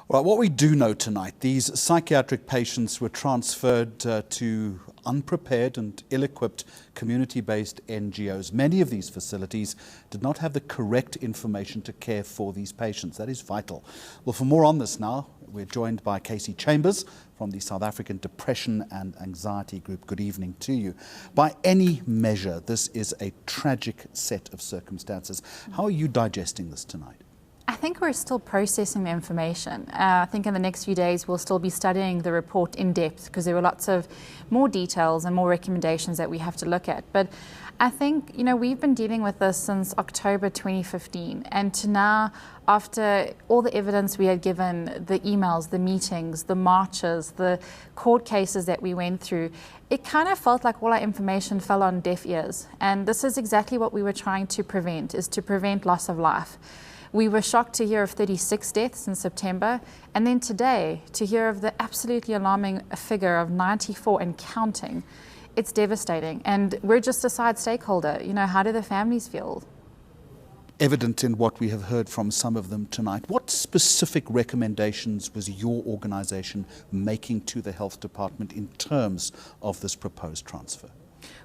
Well, what we do know tonight, these psychiatric patients were transferred to unprepared and ill-equipped community-based NGOs. Many of these facilities did not have the correct information to care for these patients. That is vital. Well, for more on this now, we're joined by Cassey Chambers from the South African Depression and Anxiety Group. Good evening to you. By any measure, this is a tragic set of circumstances. How are you digesting this tonight? I think we're still processing the information. I think in the next few days we'll still be studying the report in depth because there were lots of more details and more recommendations that we have to look at. But I think, we've been dealing with this since October 2015, and to now, after all the evidence we had given, the emails, the meetings, the marches, the court cases that we went through, it kind of felt like all our information fell on deaf ears. And this is exactly what we were trying to prevent, is to prevent loss of life. We were shocked to hear of 36 deaths in September, and then today to hear of the absolutely alarming figure of 94 and counting. It's devastating, and we're just a side stakeholder. How do the families feel? Evident in what we have heard from some of them tonight, what specific recommendations was your organisation making to the health department in terms of this proposed transfer?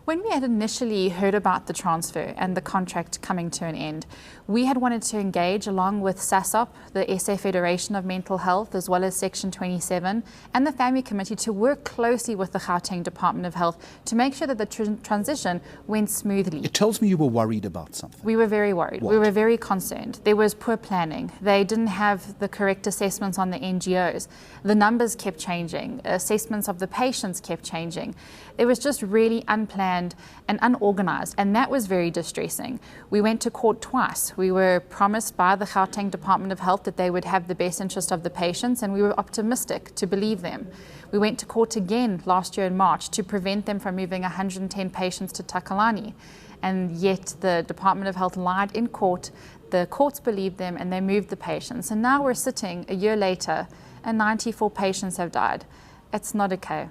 When we had initially heard about the transfer and the contract coming to an end, we had wanted to engage along with SASOP, the SA Federation of Mental Health, as well as Section 27 and the Family Committee to work closely with the Gauteng Department of Health to make sure that the transition went smoothly. It tells me you were worried about something. We were very worried. What? We were very concerned. There was poor planning. They didn't have the correct assessments on the NGOs. The numbers kept changing. Assessments of the patients kept changing. It was just really unplanned and unorganized, and that was very distressing. We went to court twice. We were promised by the Gauteng Department of Health that they would have the best interest of the patients, and we were optimistic to believe them. We went to court again last year in March to prevent them from moving 110 patients to Takalani, and yet the Department of Health lied in court. The courts believed them and they moved the patients, and now we're sitting a year later and 94 patients have died. It's not okay.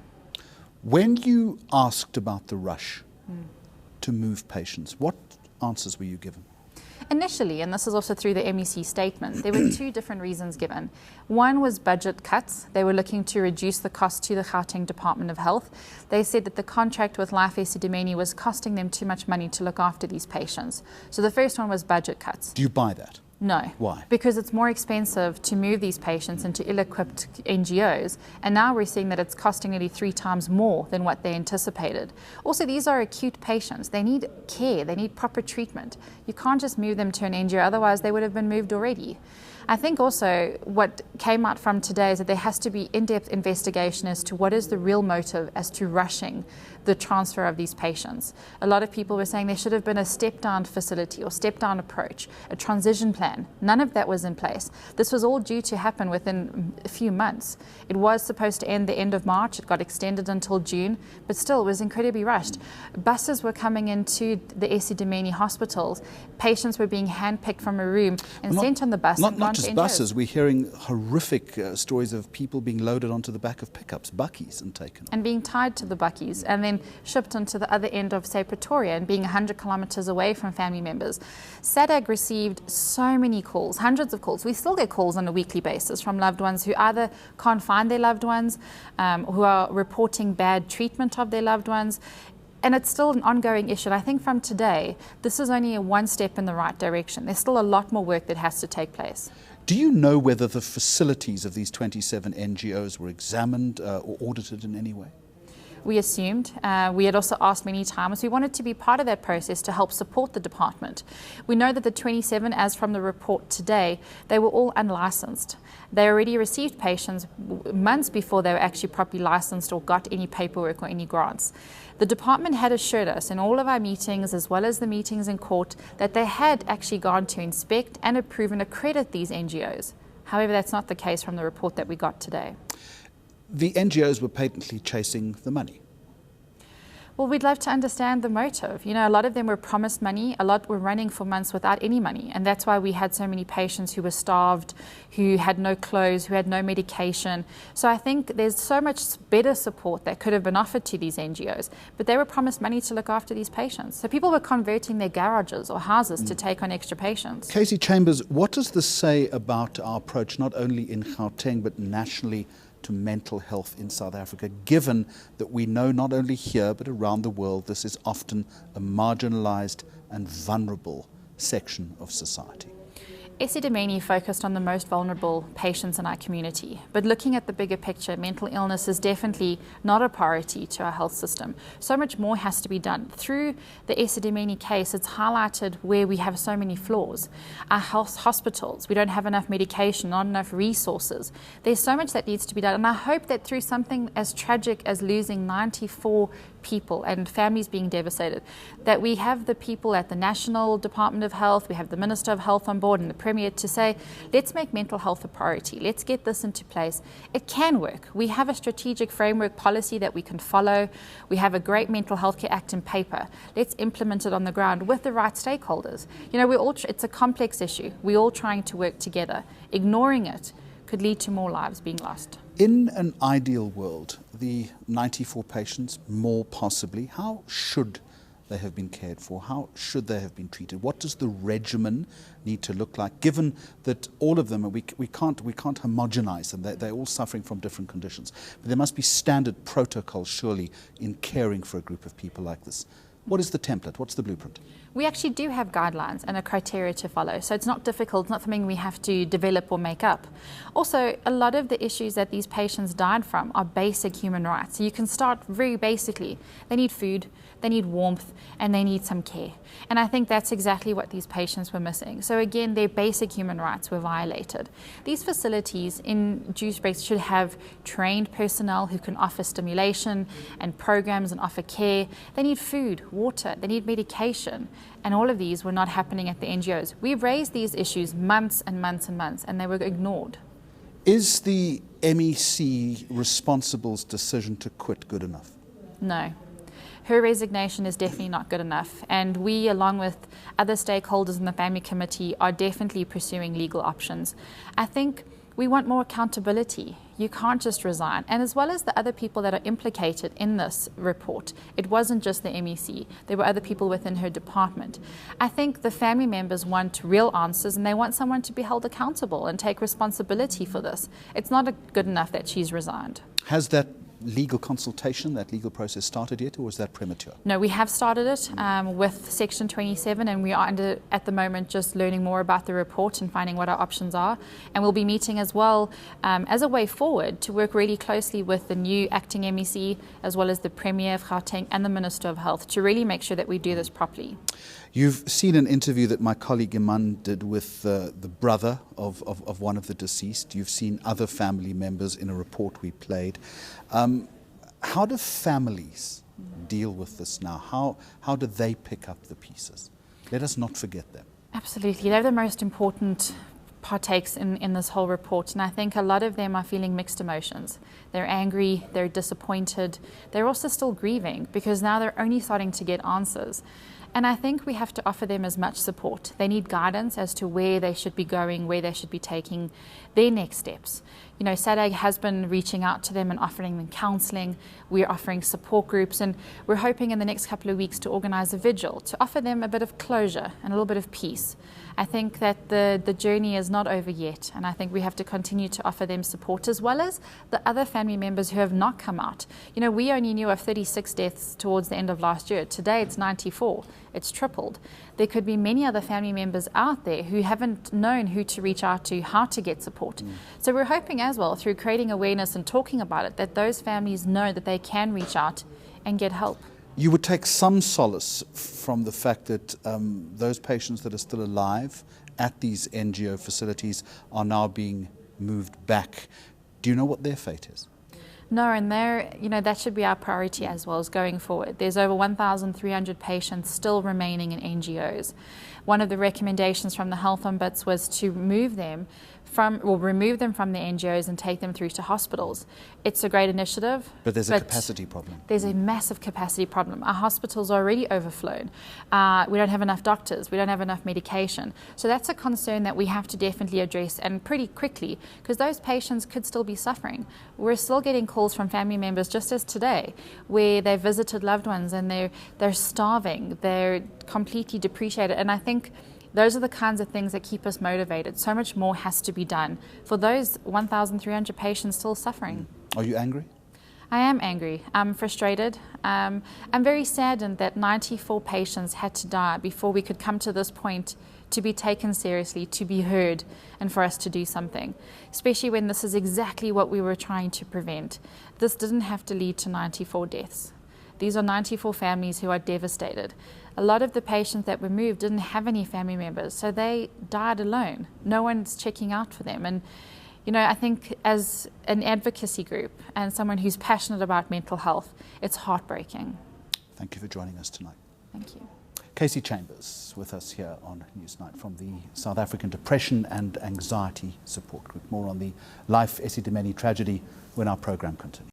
When you asked about the rush to move patients, what answers were you given? Initially, and this is also through the MEC statement, there were two different reasons given. One was budget cuts. They were looking to reduce the cost to the Gauteng Department of Health. They said that the contract with Life Esidimeni was costing them too much money to look after these patients. So the first one was budget cuts. Do you buy that? No. Why? Because it's more expensive to move these patients into ill-equipped NGOs, and now we're seeing that it's costing nearly 3 times more than what they anticipated. Also, these are acute patients. They need care. They need proper treatment. You can't just move them to an NGO, otherwise they would have been moved already. I think also what came out from today is that there has to be in-depth investigation as to what is the real motive as to rushing the transfer of these patients. A lot of people were saying there should have been a step-down facility or step-down approach, a transition plan. None of that was in place. This was all due to happen within a few months. It was supposed to end the end of March. It got extended until June, but still it was incredibly rushed. Buses were coming into the Esidimeni hospitals. Patients were being handpicked from a room and sent on the bus. Not just buses. We're hearing horrific stories of people being loaded onto the back of pickups, buckies, and taken on. And being tied to the buckies and then shipped onto the other end of, say, Pretoria, and being 100 kilometers away from family members. SADAG received so many calls, hundreds of calls. We still get calls on a weekly basis from loved ones who either can't find their loved ones, who are reporting bad treatment of their loved ones. And it's still an ongoing issue. And I think from today, this is only one step in the right direction. There's still a lot more work that has to take place. Do you know whether the facilities of these 27 NGOs were examined or audited in any way? We assumed. We had also asked many times. We wanted to be part of that process to help support the department. We know that the 27, as from the report today, they were all unlicensed. They already received patients months before they were actually properly licensed or got any paperwork or any grants. The department had assured us in all of our meetings, as well as the meetings in court, that they had actually gone to inspect and approve and accredit these NGOs. However, that's not the case from the report that we got today. The NGOs were patently chasing the money. Well, we'd love to understand the motive. You know, a lot of them were promised money, a lot were running for months without any money. And that's why we had so many patients who were starved, who had no clothes, who had no medication. So I think there's so much better support that could have been offered to these NGOs. But they were promised money to look after these patients. So people were converting their garages or houses to take on extra patients. Cassey Chambers, what does this say about our approach, not only in Gauteng, but nationally, to mental health in South Africa, given that we know not only here but around the world this is often a marginalized and vulnerable section of society? Esidimeni focused on the most vulnerable patients in our community, but looking at the bigger picture, mental illness is definitely not a priority to our health system. So much more has to be done. Through the Esidimeni case, it's highlighted where we have so many flaws. Our health hospitals, we don't have enough medication, not enough resources. There's so much that needs to be done, and I hope that through something as tragic as losing 94 people and families being devastated, that we have the people at the National Department of Health, we have the Minister of Health on board and the Premier to say, let's make mental health a priority, let's get this into place. It can work. We have a strategic framework policy that we can follow. We have a great Mental Health Care Act in paper. Let's implement it on the ground with the right stakeholders. You know, it's a complex issue. We're all trying to work together. Ignoring it could lead to more lives being lost. In an ideal world, the 94 patients, more possibly, how should they have been cared for? How should they have been treated? What does the regimen need to look like, given that all of them, we can't homogenize them, they're all suffering from different conditions. But there must be standard protocols, surely, in caring for a group of people like this. What is the template? What's the blueprint? We actually do have guidelines and a criteria to follow, so it's not difficult, it's not something we have to develop or make up. Also, a lot of the issues that these patients died from are basic human rights. So you can start very basically. They need food, they need warmth, and they need some care. And I think that's exactly what these patients were missing. So again, their basic human rights were violated. These facilities in juice breaks should have trained personnel who can offer stimulation and programs and offer care. They need food, water, they need medication. And all of these were not happening at the NGOs. We've raised these issues months and months and months, and they were ignored. Is the MEC responsible's decision to quit good enough? No. Her resignation is definitely not good enough, and we, along with other stakeholders in the family committee, are definitely pursuing legal options. I think we want more accountability. You can't just resign. And as well as the other people that are implicated in this report, it wasn't just the MEC. There were other people within her department. I think the family members want real answers, and they want someone to be held accountable and take responsibility for this. It's not good enough that she's resigned. Has that legal consultation, that legal process started yet, or was that premature? No, we have started it with Section 27, and we are at the moment just learning more about the report and finding what our options are. And we'll be meeting as well as a way forward to work really closely with the new acting MEC, as well as the Premier of Gauteng and the Minister of Health, to really make sure that we do this properly. You've seen an interview that my colleague Iman did with the brother of one of the deceased. You've seen other family members in a report we played. How do families deal with this now? How do they pick up the pieces? Let us not forget them. Absolutely. They're the most important partakes in this whole report, and I think a lot of them are feeling mixed emotions. They're angry, they're disappointed, they're also still grieving because now they're only starting to get answers. And I think we have to offer them as much support. They need guidance as to where they should be going, where they should be taking their next steps. You know, SADAG has been reaching out to them and offering them counselling. We're offering support groups, and we're hoping in the next couple of weeks to organise a vigil to offer them a bit of closure and a little bit of peace. I think that the journey is not over yet, and I think we have to continue to offer them support, as well as the other family members who have not come out. You know, we only knew of 36 deaths towards the end of last year. Today it's 94. It's tripled. There could be many other family members out there who haven't known who to reach out to, how to get support. So we're hoping as well, through creating awareness and talking about it, that those families know that they can reach out and get help. You would take some solace from the fact that those patients that are still alive at these NGO facilities are now being moved back. Do you know what their fate is? No, and that should be our priority as well as going forward. There's over 1,300 patients still remaining in NGOs. One of the recommendations from the Health Ombuds was to remove them from the NGOs and take them through to hospitals. It's a great initiative. But there's a capacity problem. There's a massive capacity problem. Our hospitals are already overflowed. We don't have enough doctors. We don't have enough medication. So that's a concern that we have to definitely address, and pretty quickly, because those patients could still be suffering. We're still getting calls from family members, just as today, where they've visited loved ones and they're starving, they're completely depreciated. And I think those are the kinds of things that keep us motivated. So much more has to be done for those 1,300 patients still suffering. Are you angry? I am angry. I'm frustrated. I'm very saddened that 94 patients had to die before we could come to this point to be taken seriously, to be heard, and for us to do something, especially when this is exactly what we were trying to prevent. This didn't have to lead to 94 deaths. These are 94 families who are devastated. A lot of the patients that were moved didn't have any family members, so they died alone. No one's checking out for them. And I think as an advocacy group and someone who's passionate about mental health, it's heartbreaking. Thank you for joining us tonight. Thank you. Cassey Chambers with us here on Newsnight from the South African Depression and Anxiety Support Group. More on the Life Esidimeni tragedy when our program continues.